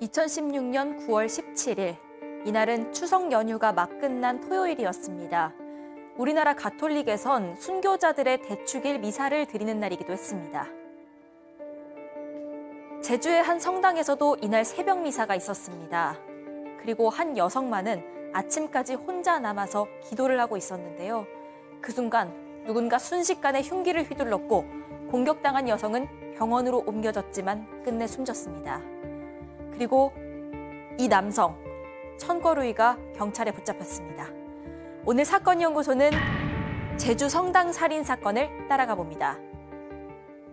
2016년 9월 17일, 이날은 추석 연휴가 막 끝난 토요일이었습니다. 우리나라 가톨릭에선 순교자들의 대축일 미사를 드리는 날이기도 했습니다. 제주의 한 성당에서도 이날 새벽 미사가 있었습니다. 그리고 한 여성만은 아침까지 혼자 남아서 기도를 하고 있었는데요. 그 순간 누군가 순식간에 흉기를 휘둘렀고 공격당한 여성은 병원으로 옮겨졌지만 끝내 숨졌습니다. 그리고 이 남성, 천거루이가 경찰에 붙잡혔습니다. 오늘 사건연구소는 제주 성당 살인 사건을 따라가 봅니다.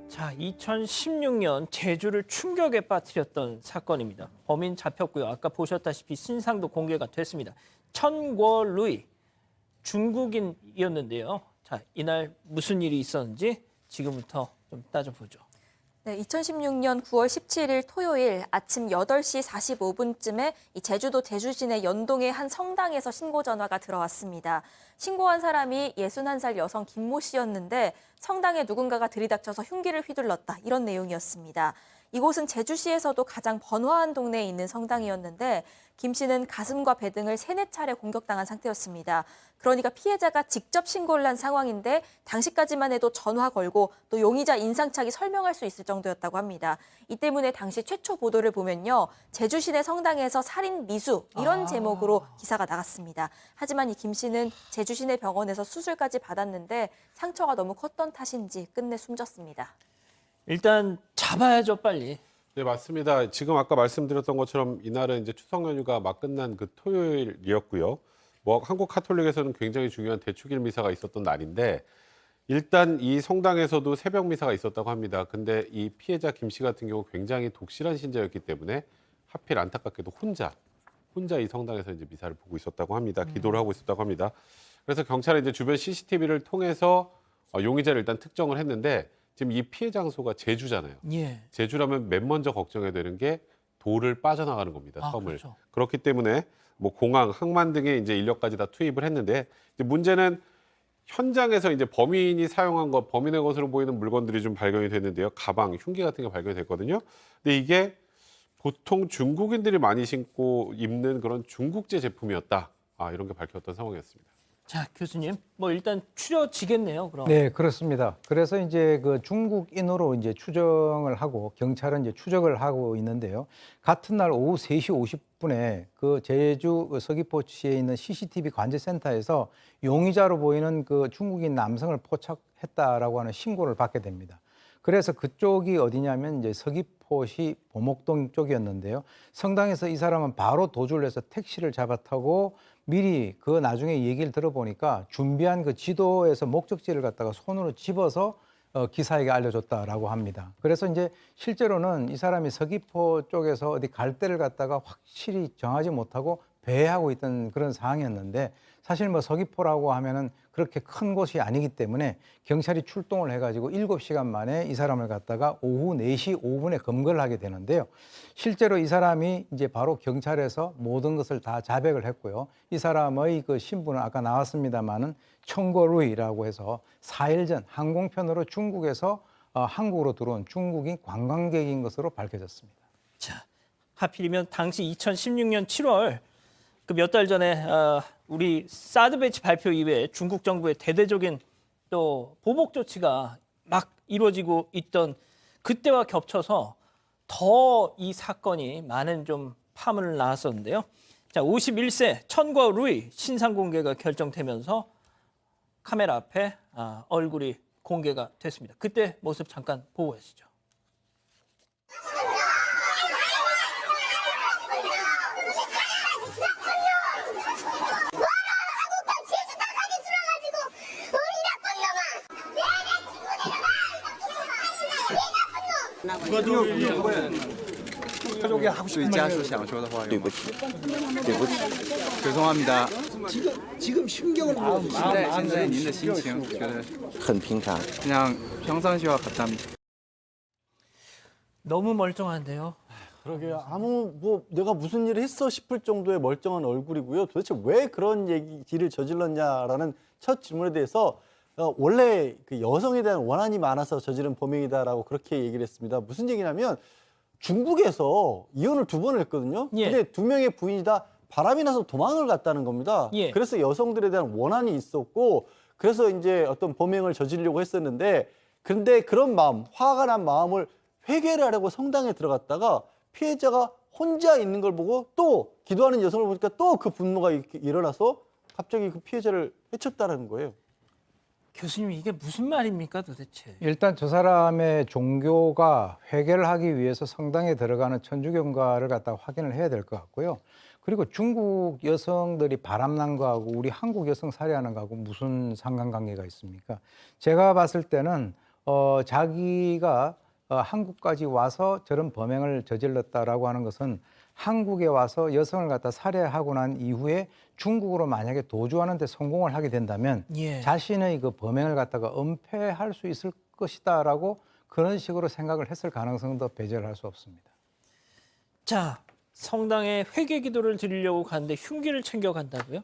자, 2016년 제주를 충격에 빠뜨렸던 사건입니다. 범인 잡혔고요. 아까 보셨다시피 신상도 공개가 됐습니다. 천궈루이, 중국인이었는데요. 자, 이날 무슨 일이 있었는지 지금부터 좀 따져보죠. 네, 2016년 9월 17일 토요일 아침 8시 45분쯤에 제주도 대주시내 연동의 한 성당에서 신고 전화가 들어왔습니다. 신고한 사람이 61살 여성 김모 씨였는데 성당에 누군가가 들이닥쳐서 흉기를 휘둘렀다, 이런 내용이었습니다. 이곳은 제주시에서도 가장 번화한 동네에 있는 성당이었는데 김 씨는 가슴과 배 등을 3-4차례 공격당한 상태였습니다. 그러니까 피해자가 직접 신고를 한 상황인데 당시까지만 해도 전화 걸고 또 용의자 인상착의 설명할 수 있을 정도였다고 합니다. 이 때문에 당시 최초 보도를 보면요, 제주시내 성당에서 살인 미수, 이런 제목으로 기사가 나갔습니다. 하지만 이 김 씨는 제주시내 병원에서 수술까지 받았는데 상처가 너무 컸던 탓인지 끝내 숨졌습니다. 일단 잡아야죠, 빨리. 네, 맞습니다. 지금 아까 말씀드렸던 것처럼 이날은 이제 추석 연휴가 막 끝난 그 토요일이었고요. 한국 가톨릭에서는 굉장히 중요한 대축일 미사가 있었던 날인데 일단 이 성당에서도 새벽 미사가 있었다고 합니다. 근데 이 피해자 김 씨 같은 경우 굉장히 독실한 신자였기 때문에 하필 안타깝게도 혼자 이 성당에서 이제 미사를 보고 있었다고 합니다. 기도를 하고 있었다고 합니다. 그래서 경찰은 이제 주변 CCTV를 통해서 용의자를 일단 특정을 했는데 지금 이 피해 장소가 제주잖아요. 예. 제주라면 맨 먼저 걱정해야 되는 게 돌을 빠져나가는 겁니다. 섬을. 그렇죠. 그렇기 때문에 공항, 항만 등의 이제 인력까지 다 투입을 했는데 이제 문제는 현장에서 이제 범인이 사용한 것, 범인의 것으로 보이는 물건들이 좀 발견이 됐는데요. 가방, 흉기 같은 게 발견이 됐거든요. 근데 이게 보통 중국인들이 많이 신고 입는 그런 중국제 제품이었다. 이런 게 밝혔던 상황이었습니다. 자, 교수님, 일단 추려지겠네요, 그럼. 네, 그렇습니다. 그래서 이제 그 중국인으로 이제 추정을 하고 경찰은 이제 추적을 하고 있는데요. 같은 날 오후 3시 50분에 그 제주 서귀포시에 있는 CCTV 관제센터에서 용의자로 보이는 그 중국인 남성을 포착했다라고 하는 신고를 받게 됩니다. 그래서 그쪽이 어디냐면 이제 서귀포시 보목동 쪽이었는데요. 성당에서 이 사람은 바로 도주를 해서 택시를 잡아 타고 미리 그 나중에 얘기를 들어보니까 준비한 그 지도에서 목적지를 갖다가 손으로 집어서 기사에게 알려줬다라고 합니다. 그래서 이제 실제로는 이 사람이 서귀포 쪽에서 어디 갈 데를 갖다가 확실히 정하지 못하고 배회하고 있던 그런 상황이었는데 사실 서귀포라고 하면은 그렇게 큰 곳이 아니기 때문에 경찰이 출동을 해가지고 7시간 만에 이 사람을 갖다가 오후 4시 5분에 검거를 하게 되는데요. 실제로 이 사람이 이제 바로 경찰에서 모든 것을 다 자백을 했고요. 이 사람의 그 신분은 아까 나왔습니다마는 천궈루이라고 해서 4일 전 항공편으로 중국에서 한국으로 들어온 중국인 관광객인 것으로 밝혀졌습니다. 자, 하필이면 당시 2016년 7월 그 몇 달 전에 우리 사드 배치 발표 이후에 중국 정부의 대대적인 또 보복 조치가 막 이루어지고 있던 그때와 겹쳐서 더 이 사건이 많은 좀 파문을 낳았었는데요. 자, 51세 천궈루이 신상 공개가 결정되면서 카메라 앞에 얼굴이 공개가 됐습니다. 그때 모습 잠깐 보고 계시죠. 가족이 하고 싶은 말. 对不起，对不起， 죄송합니다. 지금 심경은 현재您的心情觉得很平常。 그냥 평상시와 같답니다. 너무 멀쩡한데요. 그러게요. 내가 무슨 일을 했어 싶을 정도의 멀쩡한 얼굴이고요. 도대체 왜 그런 얘기를 저질렀냐라는 첫 질문에 대해서 원래 그 여성에 대한 원한이 많아서 저지른 범행이다라고 그렇게 얘기를 했습니다. 무슨 얘기냐면 중국에서 이혼을 2번을 했거든요. 예. 근데 2명의 부인이 다 바람이 나서 도망을 갔다는 겁니다. 예. 그래서 여성들에 대한 원한이 있었고 그래서 이제 어떤 범행을 저지르려고 했었는데 그런데 그런 마음, 화가 난 마음을 회개를 하려고 성당에 들어갔다가 피해자가 혼자 있는 걸 보고 또 기도하는 여성을 보니까 또 그 분노가 일어나서 갑자기 그 피해자를 해쳤다는 거예요. 교수님 이게 무슨 말입니까 도대체? 일단 저 사람의 종교가 회개를 하기 위해서 성당에 들어가는 천주교인가를 갖다가 확인을 해야 될 것 같고요. 그리고 중국 여성들이 바람난 거하고 우리 한국 여성 살해하는 거하고 무슨 상관관계가 있습니까? 제가 봤을 때는 자기가 한국까지 와서 저런 범행을 저질렀다라고 하는 것은 한국에 와서 여성을 갖다 살해하고 난 이후에 중국으로 만약에 도주하는 데 성공을 하게 된다면 예. 자신의 그 범행을 갖다가 은폐할 수 있을 것이다라고 그런 식으로 생각을 했을 가능성도 배제를 할 수 없습니다. 자, 성당에 회개 기도를 드리려고 가는데 흉기를 챙겨 간다고요?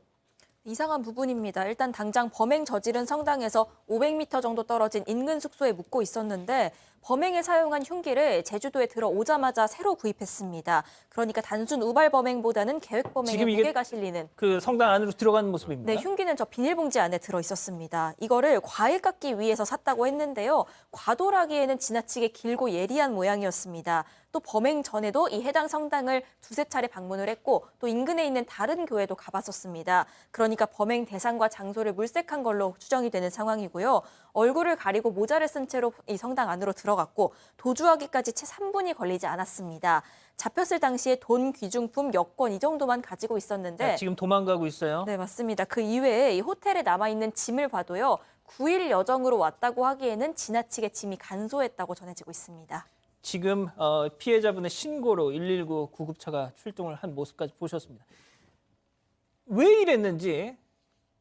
이상한 부분입니다. 일단 당장 범행 저지른 성당에서 500m 정도 떨어진 인근 숙소에 묵고 있었는데 범행에 사용한 흉기를 제주도에 들어오자마자 새로 구입했습니다. 그러니까 단순 우발 범행보다는 계획 범행에 지금 이게 무게가 실리는 그 성당 안으로 들어가는 모습입니다. 네, 흉기는 저 비닐봉지 안에 들어 있었습니다. 이거를 과일 깎기 위해서 샀다고 했는데요. 과도라기에는 지나치게 길고 예리한 모양이었습니다. 또 범행 전에도 이 해당 성당을 2~3차례 방문을 했고 또 인근에 있는 다른 교회도 가봤었습니다. 그러니까 범행 대상과 장소를 물색한 걸로 추정이 되는 상황이고요. 얼굴을 가리고 모자를 쓴 채로 이 성당 안으로 들어갔고 도주하기까지 채 3분이 걸리지 않았습니다. 잡혔을 당시에 돈, 귀중품, 여권 이 정도만 가지고 있었는데 자, 지금 도망가고 있어요. 네, 맞습니다. 그 이외에 이 호텔에 남아있는 짐을 봐도요. 9일 여정으로 왔다고 하기에는 지나치게 짐이 간소했다고 전해지고 있습니다. 지금 피해자분의 신고로 119 구급차가 출동을 한 모습까지 보셨습니다. 왜 이랬는지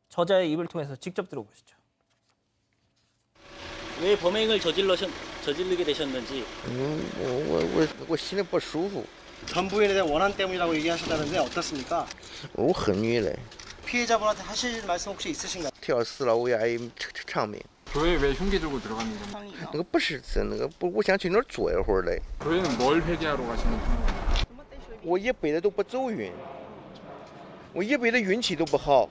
저자의 입을 통해서 직접 들어보시죠. 왜 범행을 저지르게 되셨는지 我心里不舒服， 전 부인에 대한 원한 때문이라고 얘기하시다는데 어떻습니까? 我很郁嘞， 피해자분한테 하실 말씀 혹시 있으신가요? 跳4楼为阿姨偿命。 교회에 왜 흉기 들고 들어갔는지. 那个不是真，那个不，我想去那儿坐一会儿嘞。 교회는 뭘 회개하러 가시는 거예요? 我一辈子都不走运，我一辈子运气都不好。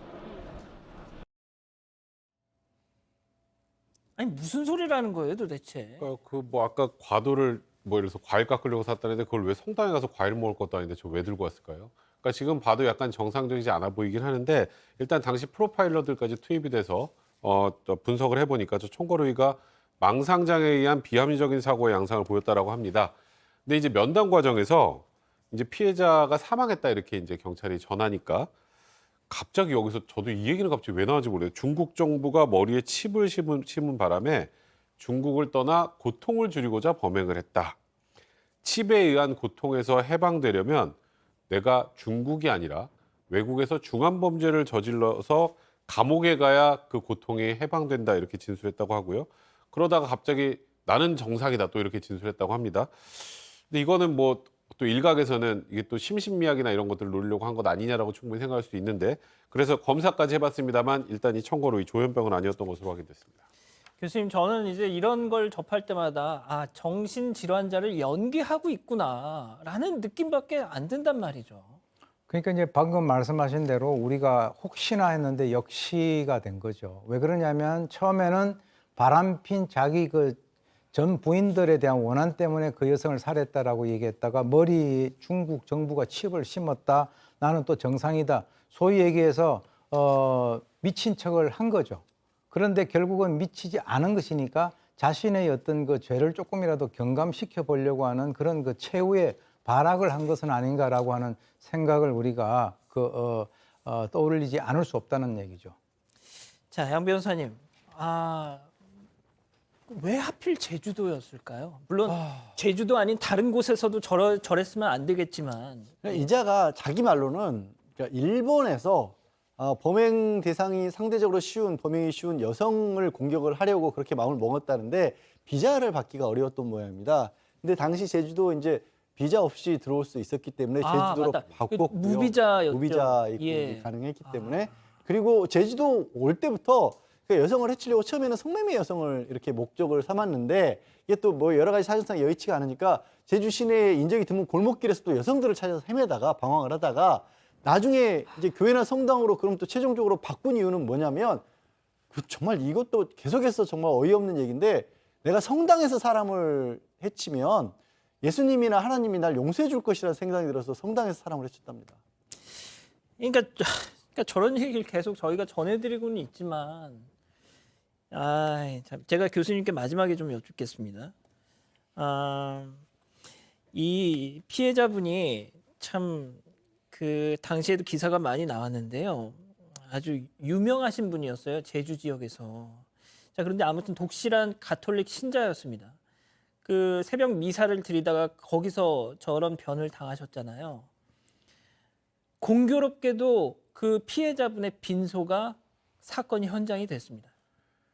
아니 무슨 소리라는 거예요 도대체? 그 뭐 아까 과도를 뭐 이래서 과일 깎으려고 샀다는데 그걸 왜 성당에 가서 과일 먹을 것도 아닌데 저 왜 들고 왔을까요? 그러니까 지금 봐도 약간 정상적이지 않아 보이긴 하는데 일단 당시 프로파일러들까지 투입이 돼서 또 분석을 해보니까 저 총거루위가 망상장에 의한 비합리적인 사고의 양상을 보였다라고 합니다. 근데 이제 면담 과정에서 이제 피해자가 사망했다 이렇게 이제 경찰이 전하니까 갑자기 여기서 저도 이 얘기는 갑자기 왜 나왔는지 모르겠어요. 중국 정부가 머리에 칩을 심은 바람에 중국을 떠나 고통을 줄이고자 범행을 했다. 칩에 의한 고통에서 해방되려면 내가 중국이 아니라 외국에서 중환범죄를 저질러서 감옥에 가야 그 고통이 해방된다 이렇게 진술했다고 하고요. 그러다가 갑자기 나는 정상이다 또 이렇게 진술했다고 합니다. 근데 이거는 뭐 또 일각에서는 이게 또 심신미약이나 이런 것들을 노리려고 한 것 아니냐라고 충분히 생각할 수도 있는데 그래서 검사까지 해봤습니다만 일단 이 청거로 이 조현병은 아니었던 것으로 확인됐습니다. 교수님 저는 이제 이런 걸 접할 때마다 아 정신질환자를 연기하고 있구나라는 느낌밖에 안 든단 말이죠. 그러니까 이제 방금 말씀하신 대로 우리가 혹시나 했는데 역시가 된 거죠. 왜 그러냐면 처음에는 바람핀 자기 그 전 부인들에 대한 원한 때문에 그 여성을 살해했다라고 얘기했다가 머리에 중국 정부가 칩을 심었다. 나는 또 정상이다. 소위 얘기해서 미친 척을 한 거죠. 그런데 결국은 미치지 않은 것이니까 자신의 어떤 그 죄를 조금이라도 경감시켜 보려고 하는 그런 그 최후의 발악을 한 것은 아닌가라고 하는 생각을 우리가 떠올리지 않을 수 없다는 얘기죠. 자, 양 변호사님, 왜 하필 제주도였을까요? 물론 제주도 아닌 다른 곳에서도 저랬으면 안 되겠지만 이자가 자기 말로는 그러니까 일본에서 범행 대상이 상대적으로 범행이 쉬운 여성을 공격을 하려고 그렇게 마음을 먹었다는데 비자를 받기가 어려웠던 모양입니다. 근데 당시 제주도 이제 비자 없이 들어올 수 있었기 때문에 제주도로 맞다. 바꿨고요. 무비자였죠. 무비자 입국이 예. 가능했기 때문에 그리고 제주도 올 때부터 그 여성을 해치려고 처음에는 성매매 여성을 이렇게 목적을 삼았는데 이게 또 뭐 여러 가지 사정상 여의치가 않으니까 제주 시내에 인적이 드문 골목길에서 또 여성들을 찾아서 헤매다가 방황을 하다가 나중에 이제 교회나 성당으로 그럼 또 최종적으로 바꾼 이유는 뭐냐면 정말 이것도 계속해서 정말 어이없는 얘기인데 내가 성당에서 사람을 해치면 예수님이나 하나님이 날 용서해 줄 것이라는 생각이 들어서 성당에서 사람을 해쳤답니다. 그러니까 저런 얘기를 계속 저희가 전해드리고는 있지만, 참 제가 교수님께 마지막에 좀 여쭙겠습니다. 이 피해자분이 참 그 당시에도 기사가 많이 나왔는데요. 아주 유명하신 분이었어요. 제주 지역에서. 자, 그런데 아무튼 독실한 가톨릭 신자였습니다. 그 새벽 미사를 드리다가 거기서 저런 변을 당하셨잖아요. 공교롭게도 그 피해자분의 빈소가 사건 현장이 됐습니다.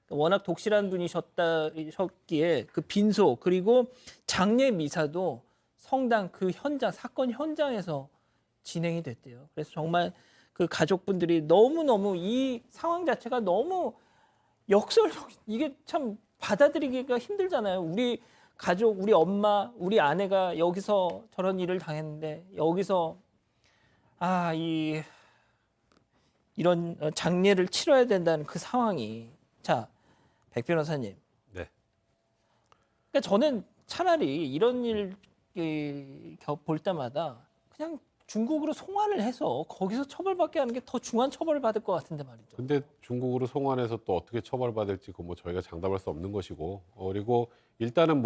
워낙 독실한 분이셨기에 그 빈소 그리고 장례 미사도 성당 그 현장, 사건 현장에서 진행이 됐대요. 그래서 정말 그 가족분들이 너무너무 이 상황 자체가 너무 역설적, 이게 참 받아들이기가 힘들잖아요. 우리 가족, 우리 엄마, 우리 아내가 여기서 저런 일을 당했는데 여기서 이런 장례를 치러야 된다는 그 상황이. 자, 백 변호사님. 네. 그러니까 저는 차라리 이런 일 볼 때마다 그냥 중국으로 송환을 해서 거기서 처벌받게 하는 게 더 중한 처벌을 받을 것 같은데 말이죠. 근데 중국으로 송환해서 또 어떻게 처벌받을지 그 뭐 저희가 장담할 수 없는 것이고, 그리고 일단은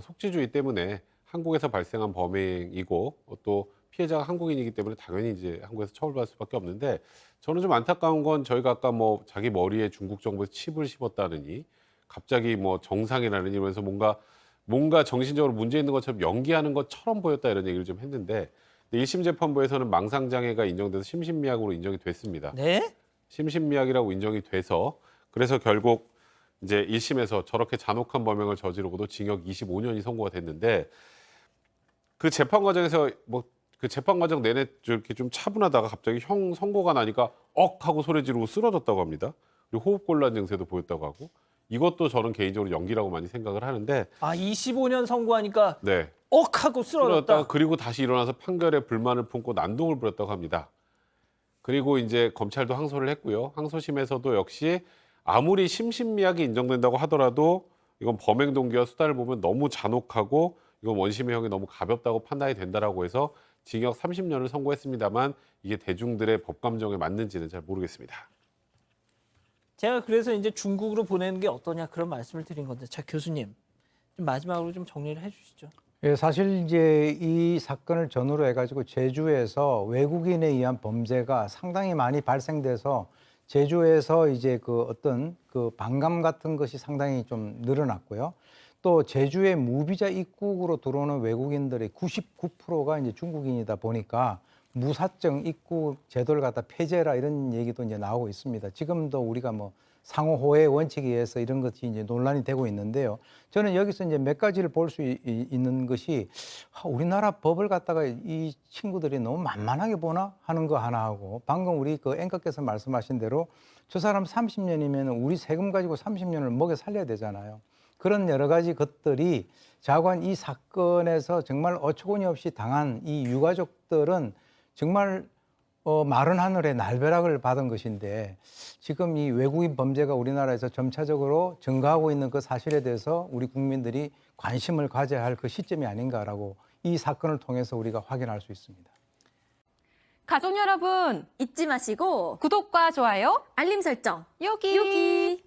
속지주의 때문에 한국에서 발생한 범행이고 또 피해자가 한국인이기 때문에 당연히 이제 한국에서 처벌받을 수밖에 없는데, 저는 좀 안타까운 건 저희가 아까 자기 머리에 중국 정부에서 칩을 씹었다느니 갑자기 정상이라느니 이러면서 뭔가 정신적으로 문제 있는 것처럼 연기하는 것처럼 보였다 이런 얘기를 좀 했는데, 1심 재판부에서는 망상장애가 인정돼서 심신미약으로 인정이 됐습니다. 네? 심신미약이라고 인정이 돼서 그래서 결국 이제 1심에서 저렇게 잔혹한 범행을 저지르고도 징역 25년이 선고가 됐는데, 그 재판 과정에서 그 재판 과정 내내 이렇게 좀 차분하다가 갑자기 형 선고가 나니까 억 하고 소리 지르고 쓰러졌다고 합니다. 그리고 호흡곤란 증세도 보였다고 하고, 이것도 저는 개인적으로 연기라고 많이 생각을 하는데, 25년 선고하니까 네. 억하고 쓰러졌다. 그리고 다시 일어나서 판결에 불만을 품고 난동을 부렸다고 합니다. 그리고 이제 검찰도 항소를 했고요. 항소심에서도 역시 아무리 심신미약이 인정된다고 하더라도 이건 범행 동기와 수단을 보면 너무 잔혹하고 이건 원심의 형이 너무 가볍다고 판단이 된다라고 해서 징역 30년을 선고했습니다만, 이게 대중들의 법 감정에 맞는지는 잘 모르겠습니다. 제가 그래서 이제 중국으로 보내는 게 어떠냐 그런 말씀을 드린 건데, 자, 교수님 좀 마지막으로 좀 정리를 해주시죠. 예, 사실 이제 이 사건을 전후로 해가지고 제주에서 외국인에 의한 범죄가 상당히 많이 발생돼서 제주에서 이제 그 어떤 그 반감 같은 것이 상당히 좀 늘어났고요. 또 제주의 무비자 입국으로 들어오는 외국인들의 99%가 이제 중국인이다 보니까 무사증 입국 제도를 갖다 폐지해라 이런 얘기도 이제 나오고 있습니다. 지금도 우리가 상호 호혜 원칙에 의해서 이런 것이 이제 논란이 되고 있는데요. 저는 여기서 이제 몇 가지를 볼 수 있는 것이, 우리나라 법을 갖다가 이 친구들이 너무 만만하게 보나 하는 거 하나 하고, 방금 우리 그 앵커께서 말씀하신 대로 저 사람 30년이면 우리 세금 가지고 30년을 먹여 살려야 되잖아요. 그런 여러 가지 것들이 자관 이 사건에서 정말 어처구니 없이 당한 이 유가족들은 정말 마른 하늘에 날벼락을 받은 것인데, 지금 이 외국인 범죄가 우리나라에서 점차적으로 증가하고 있는 그 사실에 대해서 우리 국민들이 관심을 가져야 할 그 시점이 아닌가라고 이 사건을 통해서 우리가 확인할 수 있습니다. 가족 여러분, 잊지 마시고 구독과 좋아요, 알림 설정 여기.